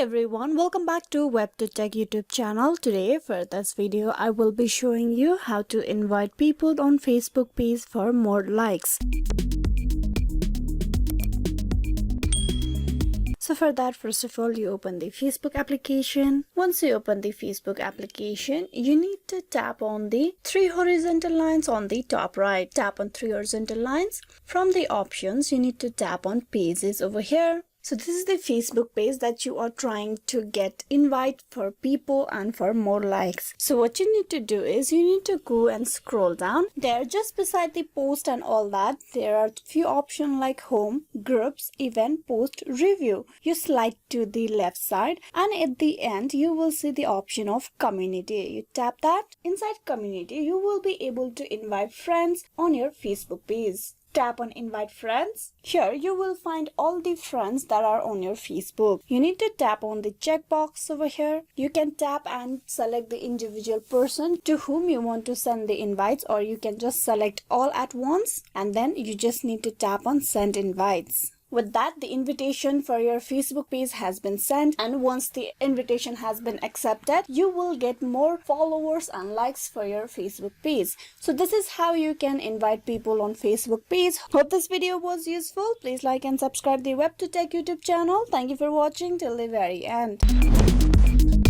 everyone, welcome back to WebToTech YouTube channel. Today for this video I will be showing you how to invite people on Facebook page for more likes. So for that, first of all, you open the Facebook application. Once you open the Facebook application, you need to tap on the three horizontal lines on the top right. Tap on three horizontal lines. From the options, you need to tap on pages over here. So this is the Facebook page that you are trying to get invite for people and for more likes. So what you need to do is you need to go and scroll down. There just beside the post and all that, there are few options like home, groups, event, post, review. You slide to the left side and at the end you will see the option of community. You tap that. Inside community, you will be able to invite friends on your Facebook page. Tap on invite friends. Here you will find all the friends that are on your Facebook. You need to tap on the checkbox over here. You can tap and select the individual person to whom you want to send the invites, or you can just select all at once and then you just need to tap on send invites. With that, the invitation for your Facebook page has been sent, and once the invitation has been accepted, you will get more followers and likes for your Facebook page. So this is how you can invite people on Facebook page. Hope this video was useful. Please like and subscribe the WebToTech YouTube channel. Thank you for watching till the very end.